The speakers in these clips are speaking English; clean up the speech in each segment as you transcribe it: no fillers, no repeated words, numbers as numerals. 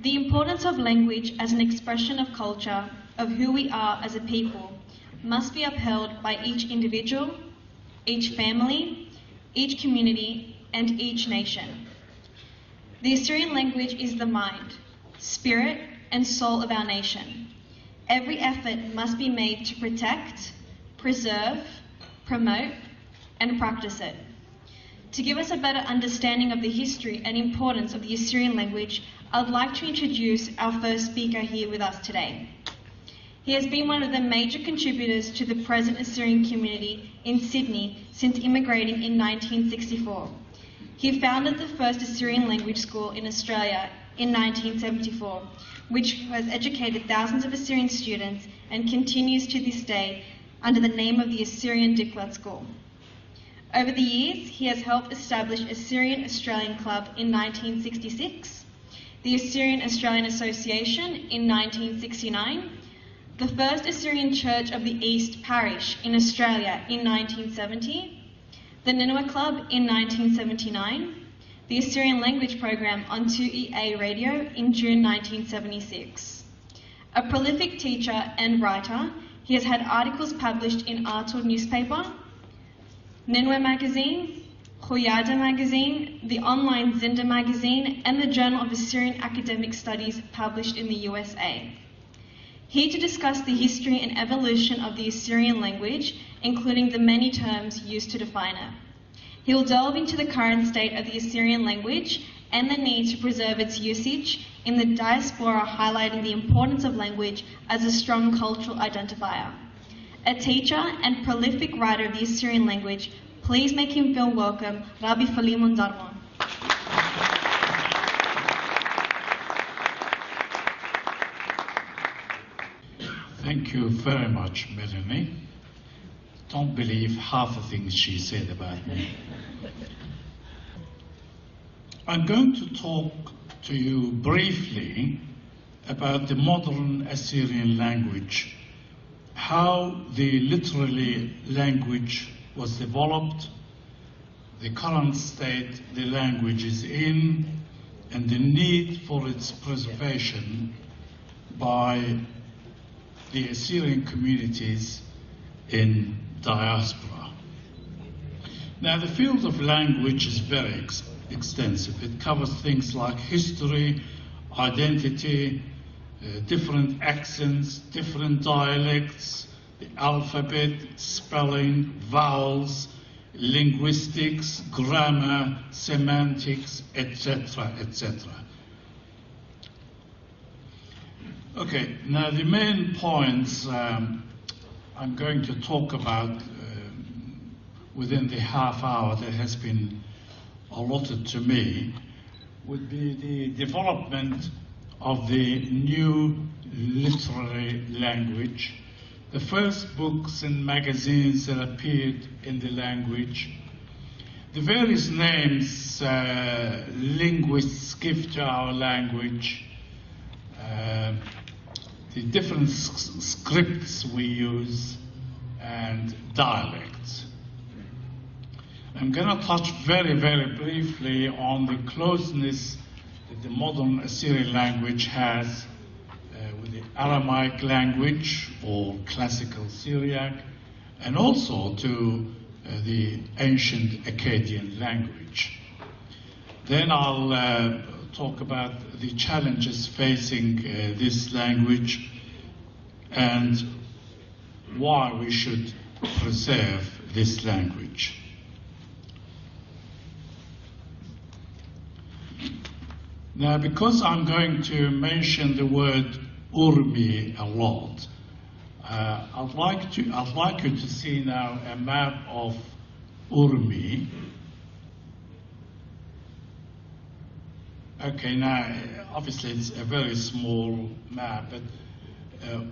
The importance of language as an expression of culture, of who we are as a people, must be upheld by each individual, each family, each community, and each nation. The Assyrian language is the mind, spirit, and soul of our nation. Every effort must be made to protect, preserve, promote, and practice it. To give us a better understanding of the history and importance of the Assyrian language, I would like to introduce our first speaker here with us today. He has been one of the major contributors to the present Assyrian community in Sydney since immigrating in 1964. He founded the first Assyrian language school in Australia in 1974, which has educated thousands of Assyrian students and continues to this day under the name of the Assyrian Diklat School. Over the years, he has helped establish Assyrian Australian Club in 1966, the Assyrian Australian Association in 1969, the first Assyrian Church of the East Parish in Australia in 1970, the Ninua Club in 1979, the Assyrian Language Program on 2EA Radio in June 1976. A prolific teacher and writer, he has had articles published in Artur newspaper, Ninua magazine, Khoyada magazine, the online Zinda magazine, and the Journal of Assyrian Academic Studies published in the USA. Here to discuss the history and evolution of the Assyrian language, including the many terms used to define it. He will delve into the current state of the Assyrian language and the need to preserve its usage in the diaspora, highlighting the importance of language as a strong cultural identifier. A teacher and prolific writer of the Assyrian language, please make him feel welcome, Rabi Philemon Darmo. Thank you very much, Melanie. Don't believe half the things she said about me. I'm going to talk to you briefly about the modern Assyrian language, how the literary language was developed, the current state the language is in, and the need for its preservation by the Assyrian communities in diaspora. Now, the field of language is very extensive. It covers things like history, identity, different accents, different dialects, the alphabet, spelling, vowels, linguistics, grammar, semantics, etc., etc. Okay, now the main points I'm going to talk about within the half hour that has been allotted to me would be the development of the new literary language, the first books and magazines that appeared in the language, the various names linguists give to our language, the different scripts we use, and dialects. I'm going to touch very, very briefly on the closeness that the modern Assyrian language has with the Aramaic language or classical Syriac, and also to the ancient Akkadian language. Then I'll talk about the challenges facing this language and why we should preserve this language. Now, because I'm going to mention the word Urmi a lot, I'd like you to see now a map of Urmi. Okay, now obviously it's a very small map, but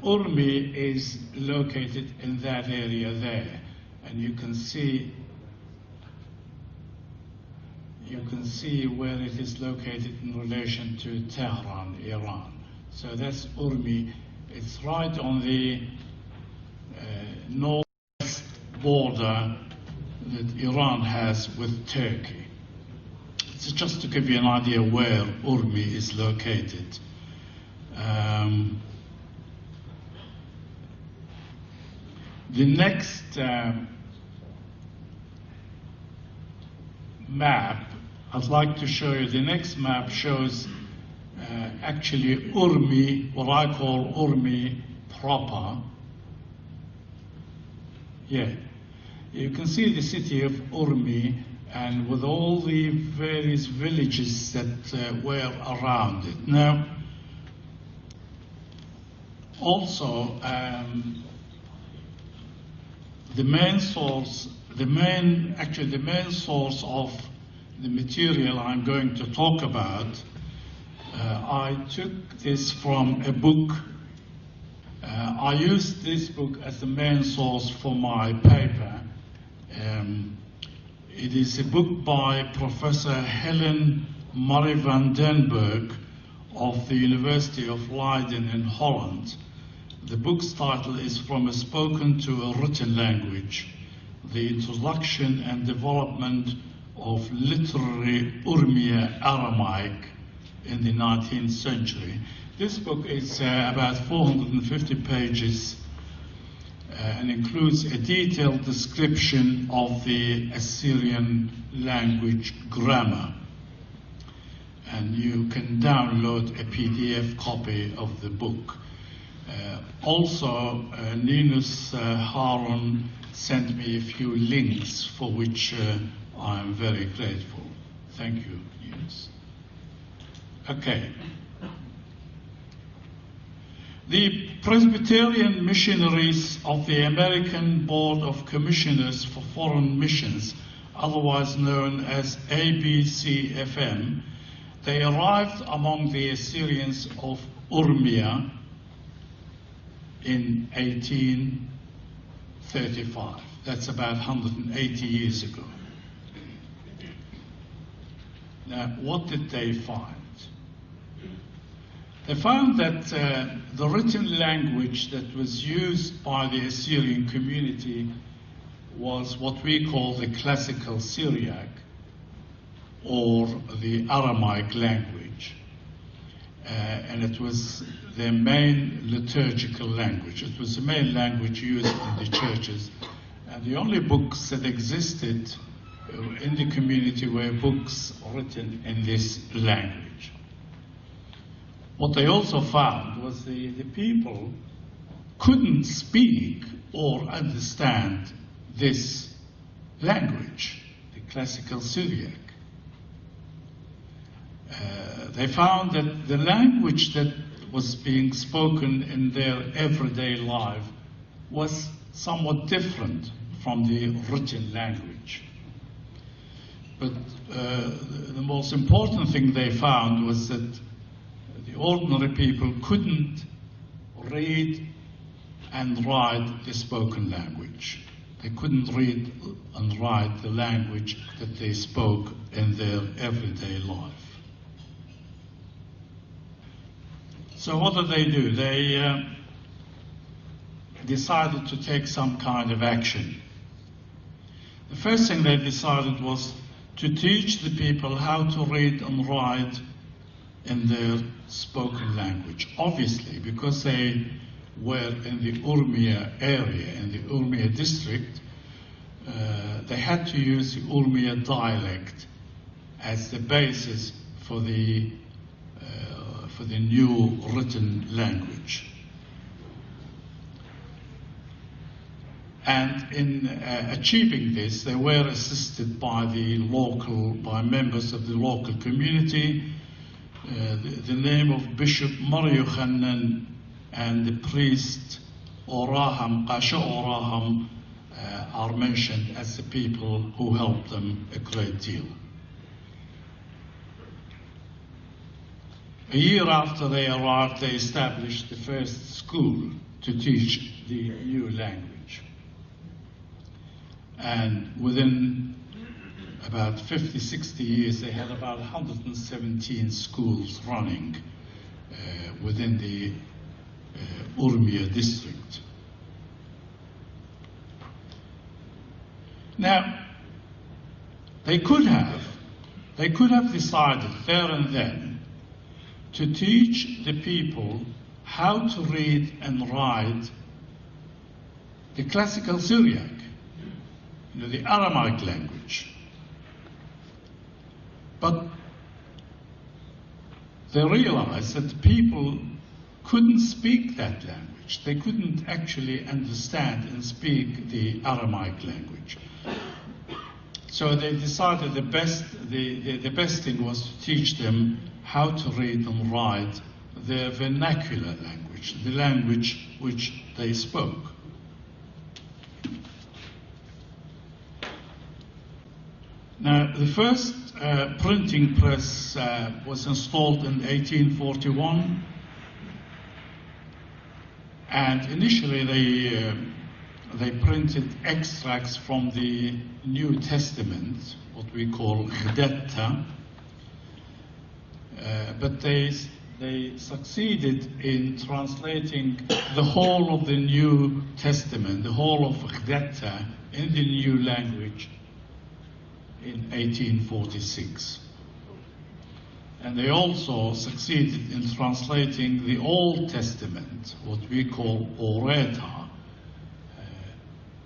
Urmi is located in that area there, and you can see where it is located in relation to Tehran, Iran. So that's Urmi. It's right on the northwest border that Iran has with Turkey. It's just to give you an idea where Urmi is located. The next map, I'd like to show you, the next map shows actually Urmi, what I call Urmi proper. Yeah, you can see the city of Urmi, and with all the various villages that were around it. Now, also, the main source of the material I'm going to talk about, I took this from a book. I used this book as the main source for my paper. It is a book by Professor Helen Marie van den Berg of the University of Leiden in Holland. The book's title is From a Spoken to a Written Language, The Introduction and Development of Literary Urmia Aramaic in the 19th Century. This book is about 450 pages and includes a detailed description of the Assyrian language grammar. And you can download a PDF copy of the book. Also, Ninus Harun sent me a few links for which I am very grateful. Thank you, Ninus. Okay. The Presbyterian missionaries of the American Board of Commissioners for Foreign Missions, otherwise known as ABCFM, they arrived among the Assyrians of Urmia in 1835. That's about 180 years ago. Now, what did they find? They found that the written language that was used by the Assyrian community was what we call the classical Syriac, or the Aramaic language. And it was their main liturgical language. It was the main language used in the churches. And the only books that existed in the community were books written in this language. What they also found was the people couldn't speak or understand this language, the classical Syriac. They found that the language that was being spoken in their everyday life was somewhat different from the written language. But the most important thing they found was that the ordinary people couldn't read and write the spoken language. They couldn't read and write the language that they spoke in their everyday life. So what did they do? They decided to take some kind of action. The first thing they decided was to teach the people how to read and write in their spoken language. Obviously, because they were in the Urmia area, in the Urmia district, they had to use the Urmia dialect as the basis for the new written language. And in achieving this, they were assisted by by members of the local community. The name of Bishop Mariochanan and the priest Oraham, Qasha Oraham, are mentioned as the people who helped them a great deal. A year after they arrived, they established the first school to teach the new language. And within about 50, 60 years, they had about 117 schools running within the Urmia district. Now, they could have decided there and then to teach the people how to read and write the classical Syriac, the Aramaic language. But they realized that the people couldn't speak that language. They couldn't actually understand and speak the Aramaic language. So they decided the best thing was to teach them how to read and write their vernacular language, the language which they spoke. Now, the first printing press was installed in 1841, and initially they printed extracts from the New Testament, what we call Ghdatta, but they succeeded in translating the whole of the New Testament, the whole of Ghdatta, in the new language in 1846. And they also succeeded in translating the Old Testament, what we call Oreta,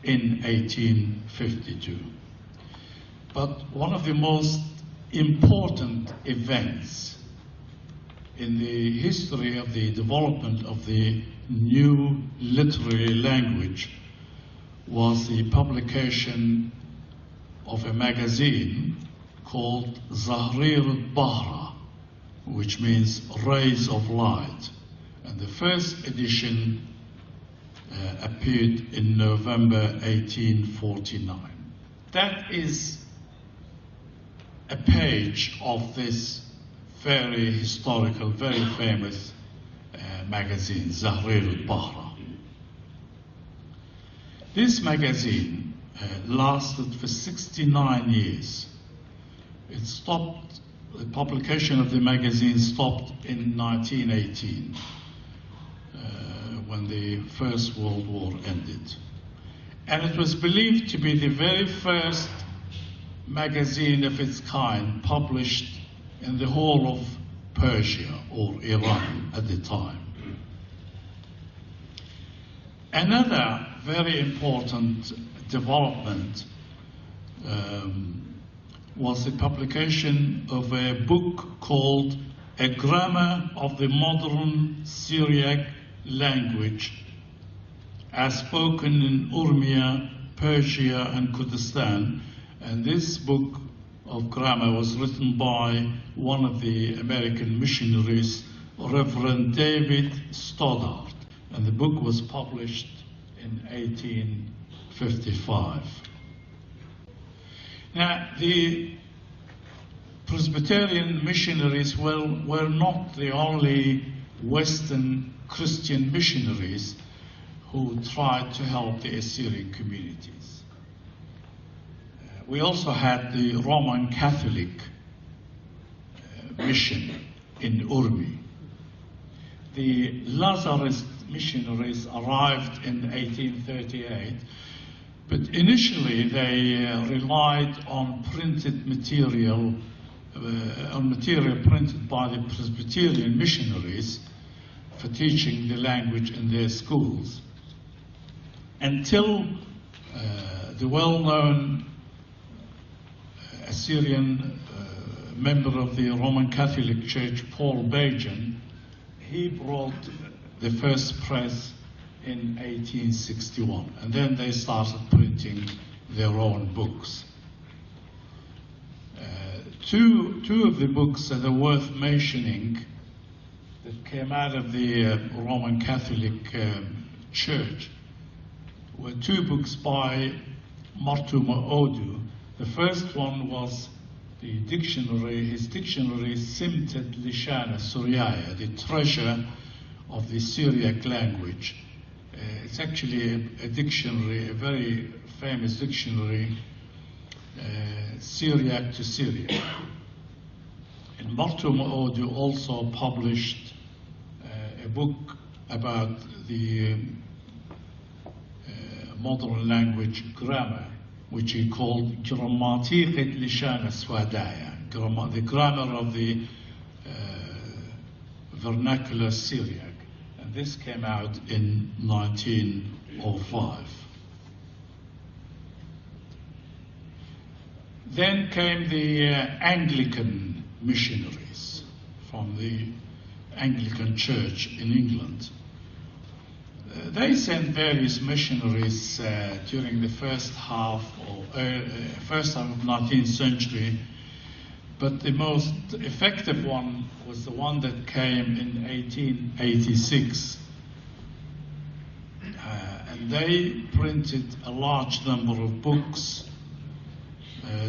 in 1852. But one of the most important events in the history of the development of the new literary language was the publication of a magazine called Zahrir al-Bahra, which means rays of light. And the first edition appeared in November 1849. That is a page of this very historical, very famous magazine, Zahrir al-Bahra. This magazine lasted for 69 years. It stopped, the publication of the magazine stopped in 1918, when the First World War ended. And it was believed to be the very first magazine of its kind published in the whole of Persia or Iran at the time. Another very important development was the publication of a book called A Grammar of the Modern Syriac Language, as spoken in Urmia, Persia, and Kurdistan. And this book of grammar was written by one of the American missionaries, Reverend David Stoddard, and the book was published in 1855. Now, the Presbyterian missionaries were not the only Western Christian missionaries who tried to help the Assyrian communities. We also had the Roman Catholic mission in Urmi. The Lazarist missionaries arrived in 1838, but initially they relied on printed material, on material printed by the Presbyterian missionaries for teaching the language in their schools, until the well-known Assyrian member of the Roman Catholic Church, Paul Bajan, he brought the first press in 1861, and then they started printing their own books. Two of the books that are worth mentioning that came out of the Roman Catholic Church were two books by Martuma Odu. The first one was the dictionary, his dictionary, Simtet Lishana Suryaya, the treasure of the Syriac language. It's actually a dictionary, a very famous dictionary, Syriac to Syriac. And Martuma Odu also published a book about the modern language grammar, which he called Grammatiqet Lishana Swadaya, the grammar of the Vernacular Syriac, and this came out in 1905. Then came the Anglican missionaries from the Anglican Church in England. They sent various missionaries during the first half of the 19th century, but the most effective one was the one that came in 1886. And they printed a large number of books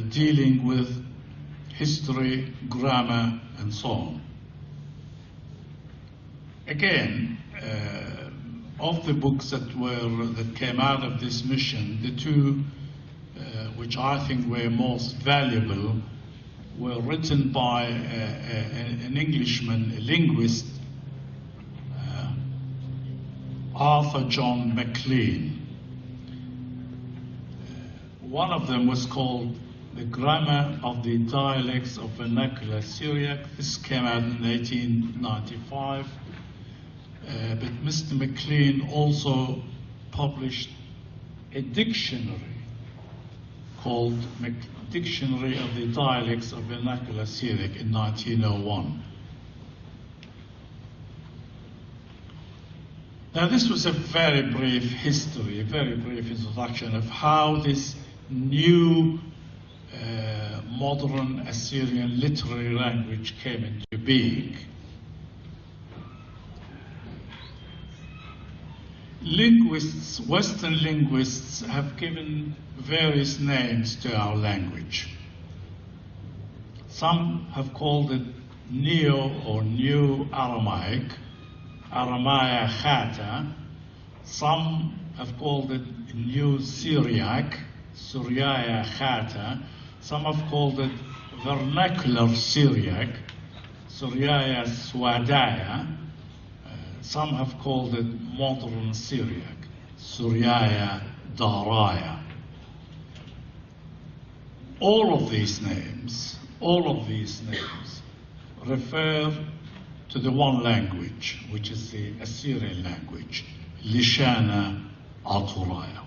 dealing with history, grammar, and so on. Again, of the books that came out of this mission, the two which I think were most valuable were written by an Englishman, a linguist, Arthur John Maclean. One of them was called The Grammar of the Dialects of Vernacular Syriac. This came out in 1895. But Mr. Maclean also published a dictionary called Dictionary of the Dialects of Vernacular Syriac in 1901. Now, this was a very brief history, a very brief introduction of how this new modern Assyrian literary language came into being. Linguists, Western linguists, have given various names to our language. Some have called it Neo or New Aramaic, Aramaya Khata. Some have called it New Syriac, Suryaya Khata. Some have called it Vernacular Syriac, Suryaya Swadaya. Some have called it Modern Syriac, Suryaya Daraya. All of these names refer to the one language, which is the Assyrian language, Lishana Aturaya.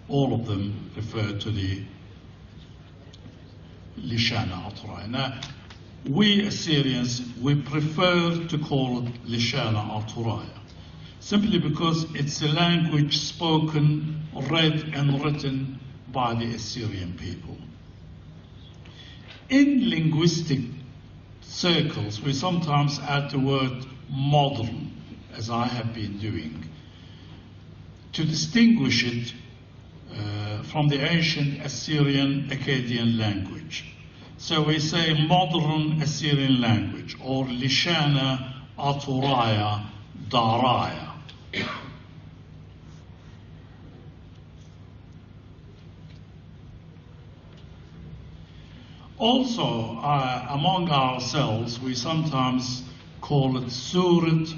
All of them refer to the Lishana Aturaya. Now, we Assyrians, we prefer to call it Lishana Aturaya, simply because it's a language spoken, read, and written by the Assyrian people. In linguistic circles, we sometimes add the word modern, as I have been doing, to distinguish it from the ancient Assyrian Akkadian language. So we say modern Assyrian language, or Lishana Aturaya Daraya. Also, among ourselves, we sometimes call it Surat,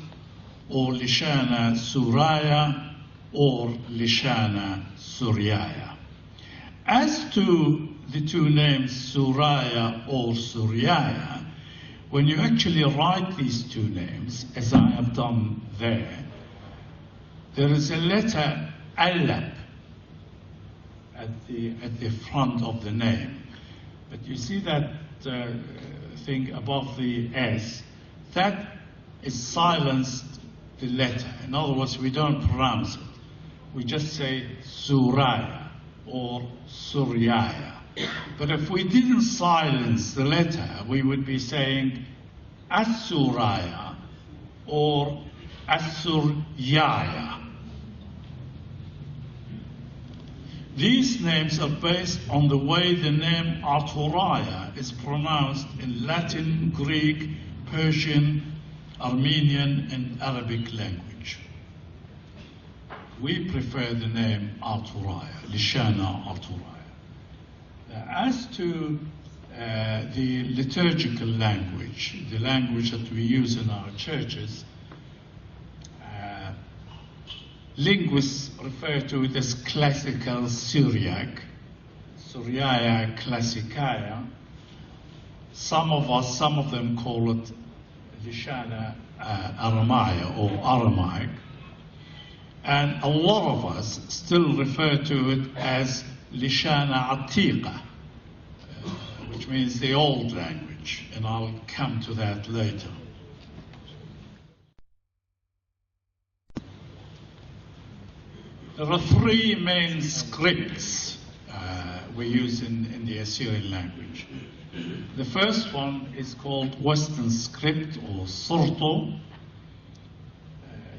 or Lishana Suraya, or Lishana Suryaya. As to the two names Suraya or Suryaya, when you actually write these two names, as I have done there is a letter Alab at the front of the name. But you see that thing above the S, that is silenced the letter. In other words, we don't pronounce it. We just say Suraya or Suryaya. But if we didn't silence the letter, we would be saying Asuraya or Asuryaya. These names are based on the way the name Aturaya is pronounced in Latin, Greek, Persian, Armenian, and Arabic language. We prefer the name Aturaya, Lishana Aturaya. As to the liturgical language, the language that we use in our churches, linguists refer to it as classical Syriac, Suryaya Klassikaya. Some of them call it Lishana Aramaya or Aramaic, and a lot of us still refer to it as Lishana Atiqa, which means the old language, and I'll come to that later. There are three main scripts we use in the Assyrian language. The first one is called Western script or Surto.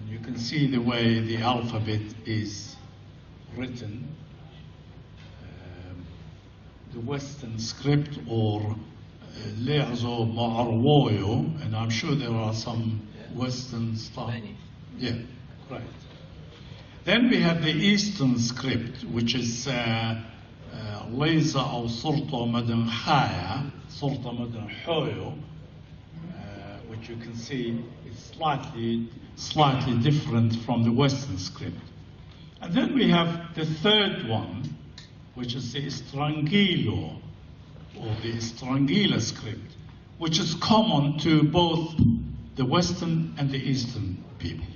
You can see the way the alphabet is written. The Western script or Le'azo Ma'arwoyo, and I'm sure there are some Western stuff. Yeah, right. Then we have the Eastern script, which is Leza or Surto Madan Haya, Surto Madan Hoyo, which you can see is slightly different from the Western script. And then we have the third one, which is the Strangilo, or the Strangila script, which is common to both the Western and the Eastern people.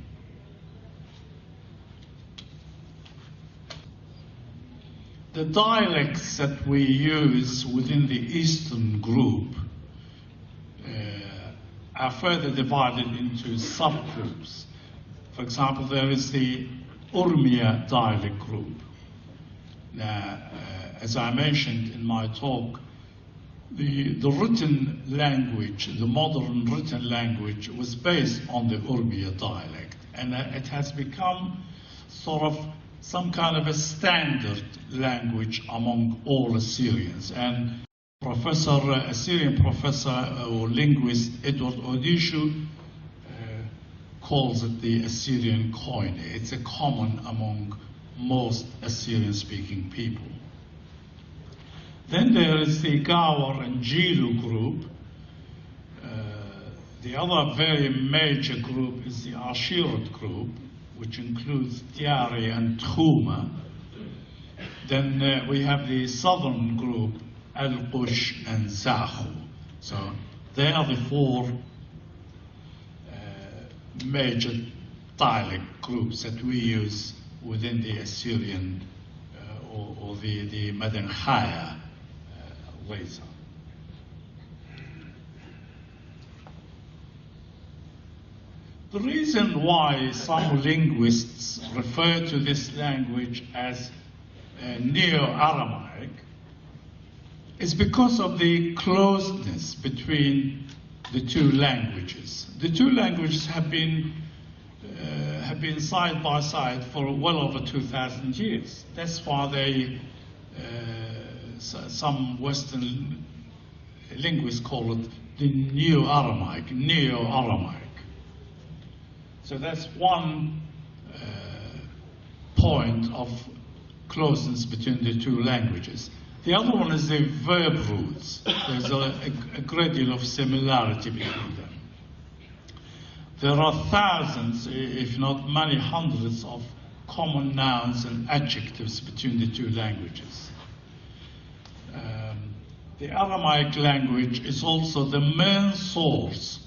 The dialects that we use within the Eastern group are further divided into subgroups. For example, there is the Urmia dialect group. Now, as I mentioned in my talk, the written language, the modern written language, was based on the Urmia dialect, and it has become sort of some kind of a standard language among all Assyrians. And Assyrian professor or linguist Edward Odishu calls it the Assyrian Koine. It's a common among most Assyrian-speaking people. Then there is the Gawar and Jilu group. The other very major group is the Ashirat group, which includes Tiari and Tchuma. Then we have the southern group, Al-Qush and Zahu. So they are the four major dialect groups that we use within the Assyrian or the Madankhaya Leza. The reason why some linguists refer to this language as Neo-Aramaic is because of the closeness between the two languages. The two languages have been side by side for well over 2,000 years. That's why some Western linguists call it the Neo-Aramaic. So that's one point of closeness between the two languages. The other one is the verb roots. There's a great deal of similarity between them. There are thousands, if not many hundreds, of common nouns and adjectives between the two languages. The Aramaic language is also the main source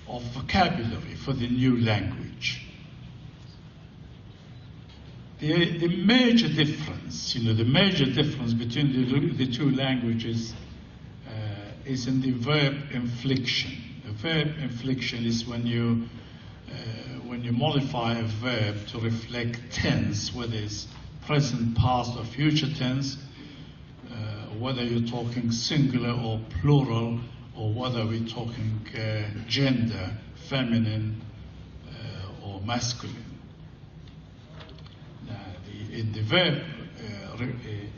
of vocabulary for the new language. The major difference, the major difference between the two languages is in the verb inflection. A verb inflection is when you modify a verb to reflect tense, whether it's present, past, or future tense, whether you're talking singular or plural, or whether we're talking gender, feminine or masculine. Now, in the verb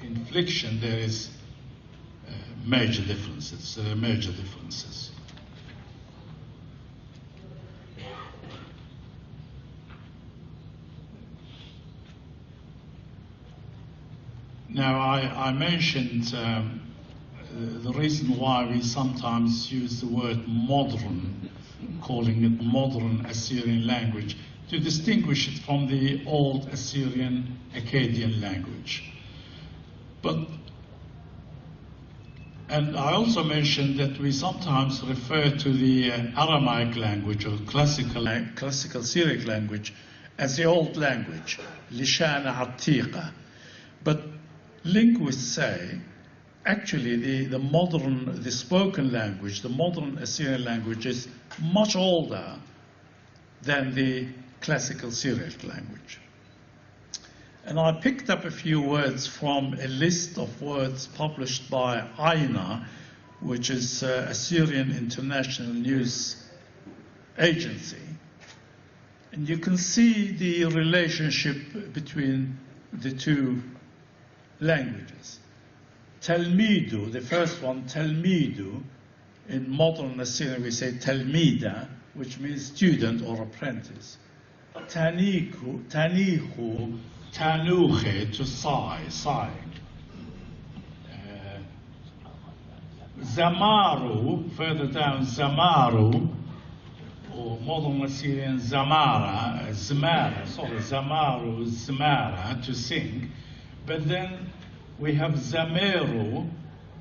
inflection, there is major differences. There are major differences. Now, I mentioned the reason why we sometimes use the word modern, calling it modern Assyrian language, to distinguish it from the old Assyrian Akkadian language. But And I also mentioned that we sometimes refer to the Aramaic language or classical Syriac language as the old language, Lishana Atiqa. But linguists say, actually, the spoken language, the modern Assyrian language is much older than the classical Syriac language. And I picked up a few words from a list of words published by AINA, which is Assyrian International News Agency. And you can see the relationship between the two languages. Talmidu, the first one, Talmidu, in modern Assyrian we say Talmida, which means student or apprentice. Tanihu, Tanuche, to sigh, sighing. Zamaru, further down, Zamaru, or modern Assyrian Zamara, Zamaru, Zamara, to sing. But then we have Zameru,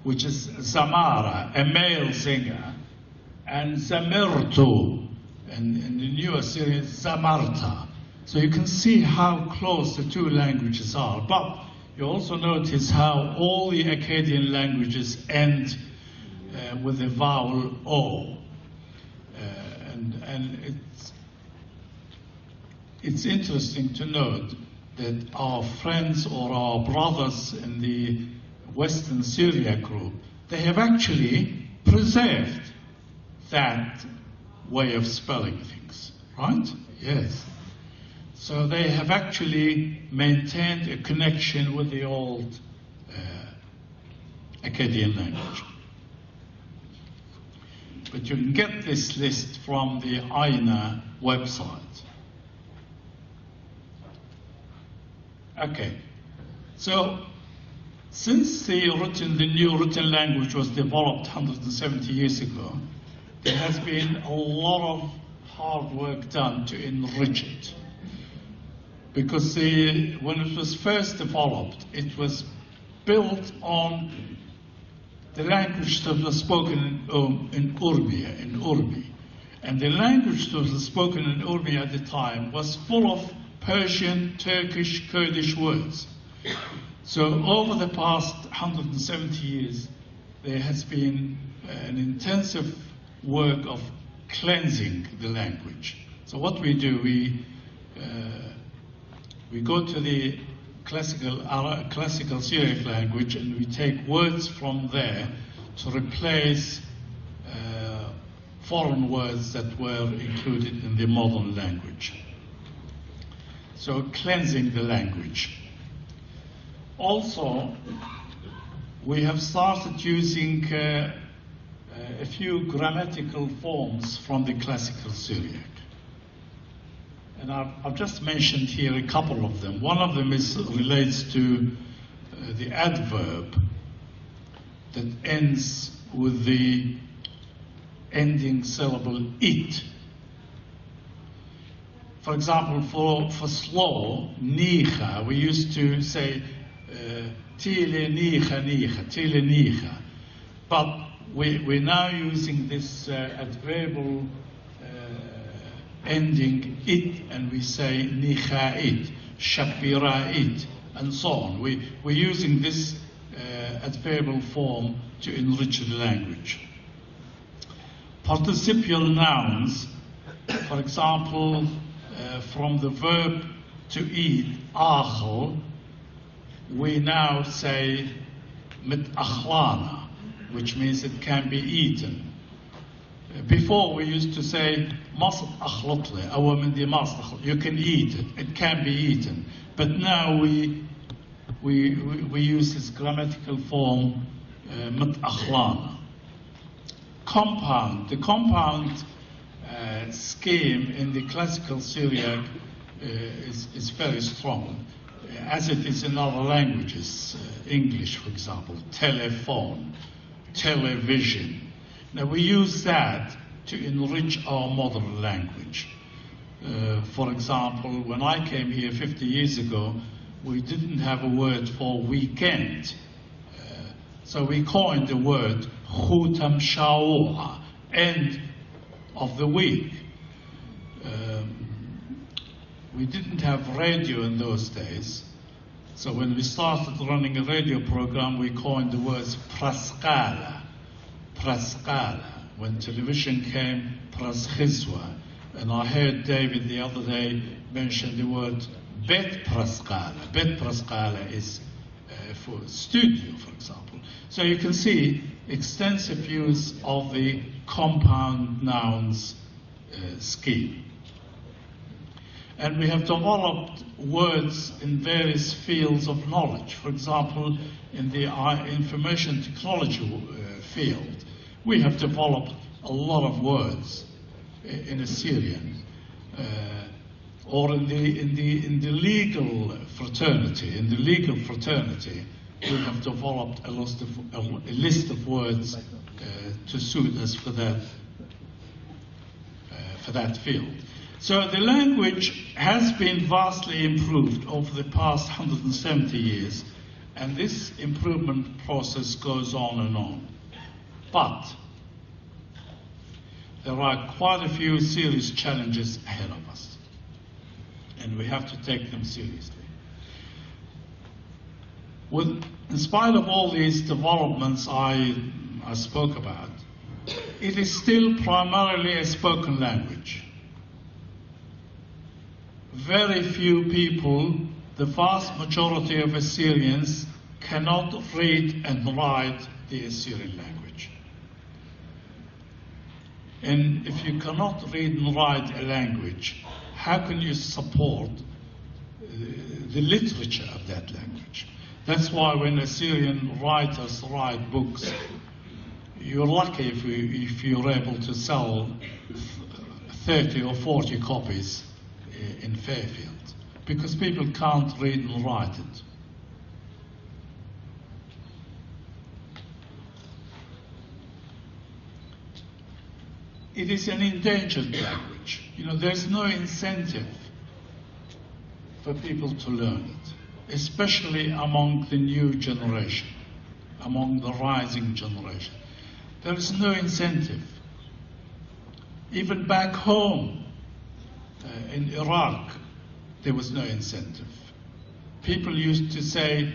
which is Zamara, a male singer, and Zamirtu, and in the New Assyrian, Zamarta. So you can see how close the two languages are. But you also notice how all the Akkadian languages end with the vowel O. And it's interesting to note that our friends or our brothers in the Western Syria group, they have actually preserved that way of spelling things, right? Yes. So they have actually maintained a connection with the old Akkadian language. But you can get this list from the AINA website. Okay, so since the new written language was developed 170 years ago, there has been a lot of hard work done to enrich it. Because when it was first developed, it was built on the language that was spoken in Urbi. And the language that was spoken in Urbi at the time was full of Persian, Turkish, Kurdish words. So over the past 170 years, there has been an intensive work of cleansing the language. So what we do, we go to the classical Syriac language and we take words from there to replace foreign words that were included in the modern language. So cleansing the language. Also, we have started using a few grammatical forms from the classical Syriac. And I've just mentioned here a couple of them. One of them relates to the adverb that ends with the ending syllable it. For example, for slow, nicha, we used to say tile nicha nicha, tile nicha. But we're now using this adverbial ending it, and we say nicha'it, shapira'it, and so on. We're using this adverbial form to enrich the language. Participial nouns, for example, from the verb to eat, achel, we now say mit achlana, which means it can be eaten. Before we used to say you can eat it, it can be eaten. But now we use this grammatical form mit-akhlana. Compound. The compound scheme in the classical Syriac is very strong, as it is in other languages. English, for example, telephone, television. Now we use that to enrich our modern language. For example, when I came here 50 years ago, we didn't have a word for weekend. So we coined the word Chutam Sha'ua, end of the week. We didn't have radio in those days, so when we started running a radio program, we coined the words Praskala, Praskala. When television came, Praschizwa. And I heard David the other day mention the word Bet Praskala. Bet Praskala is for studio, for example. So you can see extensive use of the compound nouns scheme. And we have developed words in various fields of knowledge. For example, in the information technology field, we have developed a lot of words in Assyrian. Or in the legal fraternity, we have developed a list of words to suit us for that field. So the language has been vastly improved over the past 170 years, and this improvement process goes on and on. But there are quite a few serious challenges ahead of us, and we have to take them seriously. In spite of all these developments I spoke about, it is still primarily a spoken language. Very few people, the vast majority of Assyrians, cannot read and write the Assyrian language. And if you cannot read and write a language, how can you support the literature of that language? That's why when Assyrian writers write books, you're lucky if you're able to sell 30 or 40 copies in Fairfield, because people can't read and write it. It is an endangered language. You know, there's no incentive for people to learn it, especially among the new generation, among the rising generation. There is no incentive. Even back home in Iraq, there was no incentive. People used to say,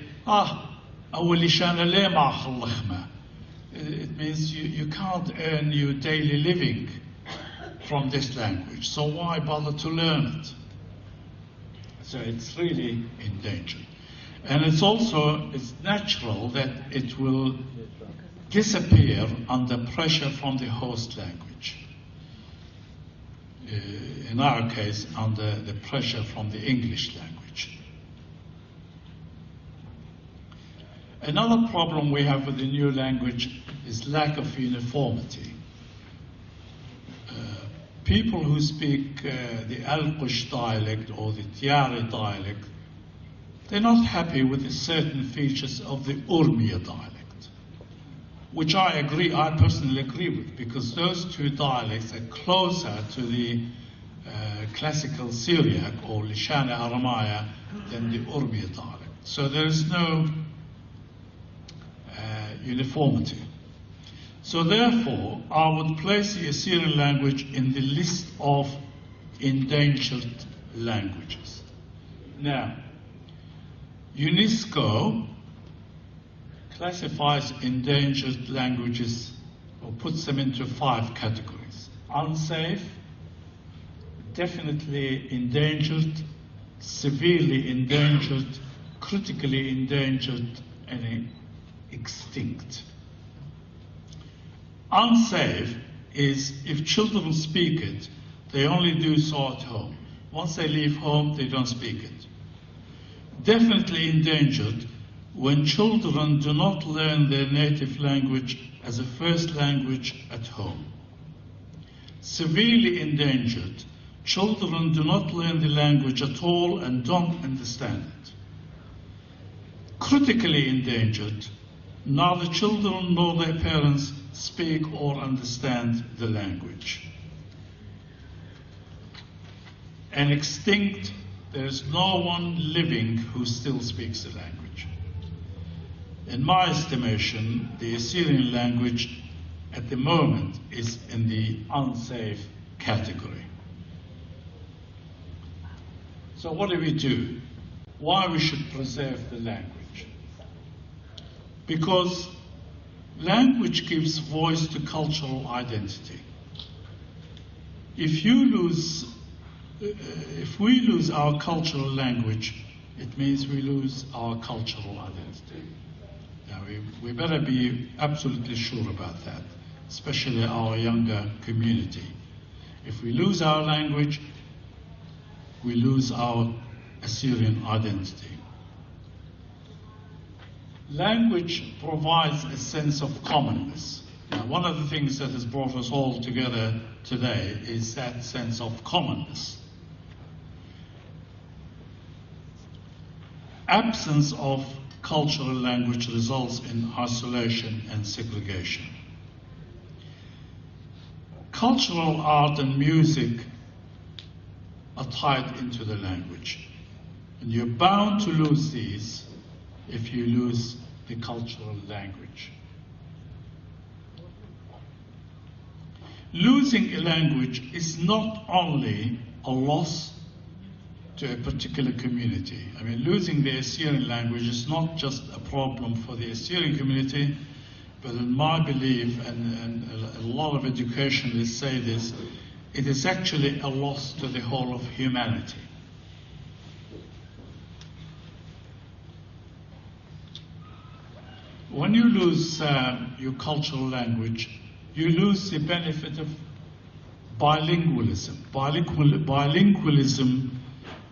it means you can't earn your daily living from this language, so why bother to learn it? So it's really endangered. And it's natural that it will disappear under pressure from the host language. In our case, under the pressure from the English language. Another problem we have with the new language is lack of uniformity. People who speak the Al-Qush dialect or the Tiari dialect, they're not happy with the certain features of the Urmiya dialect, which I personally agree with, because those two dialects are closer to the classical Syriac or Lishana Aramaya than the Urmiya dialect. So there is no uniformity. So therefore, I would place the Assyrian language in the list of endangered languages. Now, UNESCO classifies endangered languages or puts them into 5 categories. Unsafe, definitely endangered, severely endangered, critically endangered, and extinct. Unsafe is if children speak it, they only do so at home. Once they leave home, they don't speak it. Definitely endangered when children do not learn their native language as a first language at home. Severely endangered, children do not learn the language at all and don't understand it. Critically endangered, neither children nor their parents speak or understand the language. And extinct, there is no one living who still speaks the language. In my estimation, the Assyrian language at the moment is in the unsafe category. So what do we do? Why we should preserve the language? Because language gives voice to cultural identity. If we lose our cultural language, it means we lose our cultural identity. Now, we better be absolutely sure about that, especially our younger community. If we lose our language, we lose our Assyrian identity. Language provides a sense of commonness. Now, one of the things that has brought us all together today is that sense of commonness. Absence of cultural language results in isolation and segregation. Cultural art and music are tied into the language, and you're bound to lose these if you lose the cultural language. Losing a language is not only a loss to a particular community. I mean, losing the Assyrian language is not just a problem for the Assyrian community, but in my belief, and a lot of educationalists say this, it is actually a loss to the whole of humanity. When you lose your cultural language, you lose the benefit of bilingualism. Bilingualism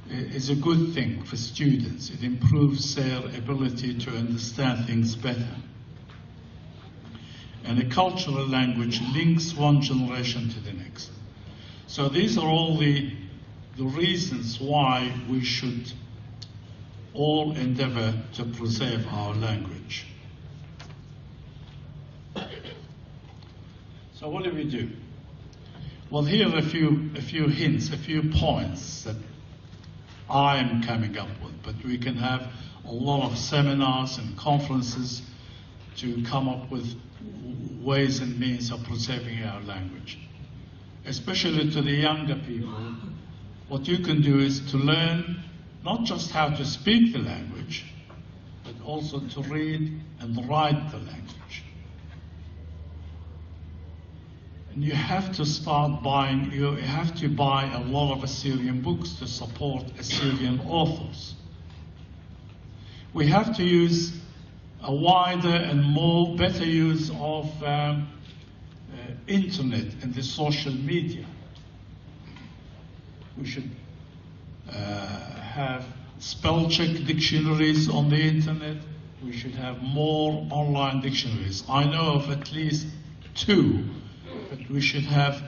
is a good thing for students. It improves their ability to understand things better. And a cultural language links one generation to the next. So these are all the reasons why we should all endeavor to preserve our language. So what do we do? Well, here are a few hints, a few points that I am coming up with, but we can have a lot of seminars and conferences to come up with ways and means of preserving our language. Especially to the younger people, what you can do is to learn not just how to speak the language, but also to read and write the language. And you have to start buying, you have to buy a lot of Assyrian books to support Assyrian authors. We have to use a wider and better use of internet and the social media. We should have spell check dictionaries on the internet. We should have more online dictionaries. I know of at least 2, but we should have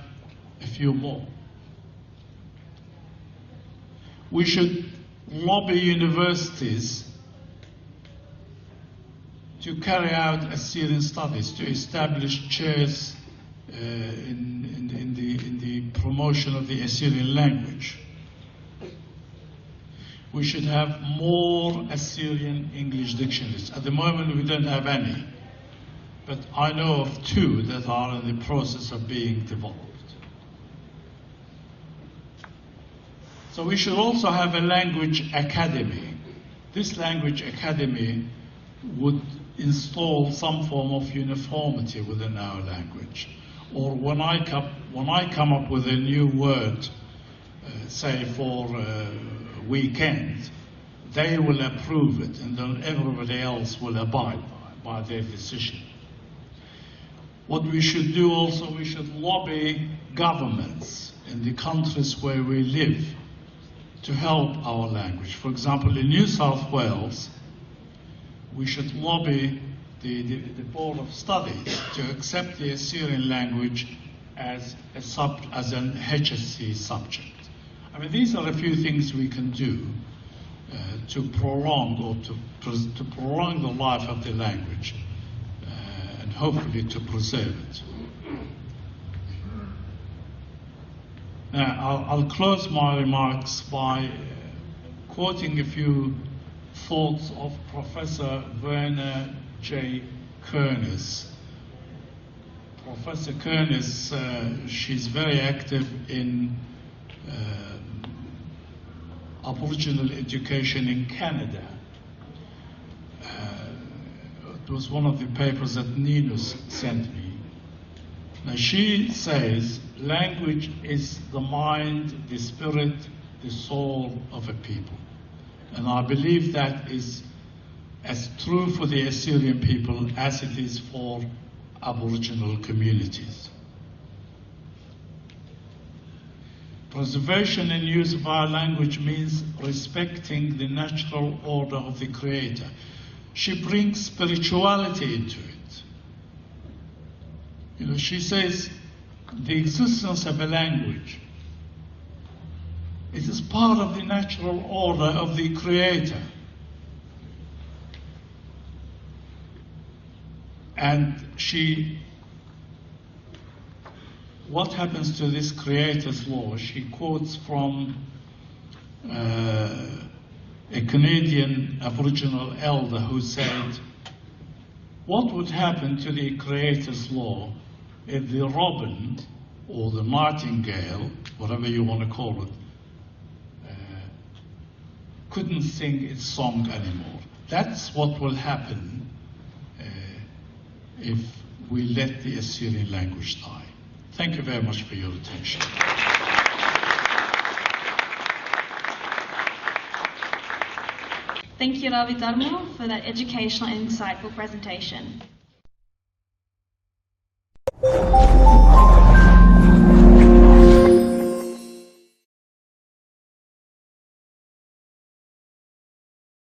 a few more. We should lobby universities to carry out Assyrian studies, to establish chairs in the promotion of the Assyrian language. We should have more Assyrian English dictionaries. At the moment, we don't have any, but I know of 2 that are in the process of being developed. So we should also have a language academy. This language academy would install some form of uniformity within our language. Or when I come up with a new word, say for weekend, they will approve it, and then everybody else will abide by their decision. What we should do also, we should lobby governments in the countries where we live to help our language. For example, in New South Wales, we should lobby the Board of Studies to accept the Assyrian language as an HSC subject. I mean, these are a few things we can do to prolong to prolong the life of the language and hopefully to preserve it. Now, I'll close my remarks by quoting a few thoughts of Professor Werner J. Kernes. Professor Kernes, she's very active in Aboriginal education in Canada. It was one of the papers that Ninus sent me. Now she says language is the mind, the spirit, the soul of a people. And I believe that is as true for the Assyrian people as it is for Aboriginal communities. Preservation and use of our language means respecting the natural order of the Creator. She brings spirituality into it. You know, she says the existence of a language, it is part of the natural order of the Creator. And what happens to this Creator's law? She quotes from a Canadian Aboriginal elder who said, what would happen to the Creator's law if the robin or the nightingale, whatever you want to call it, couldn't sing its song anymore? That's what will happen if we let the Assyrian language die. Thank you very much for your attention. Thank you, Rabi Darmo, for that educational and insightful presentation.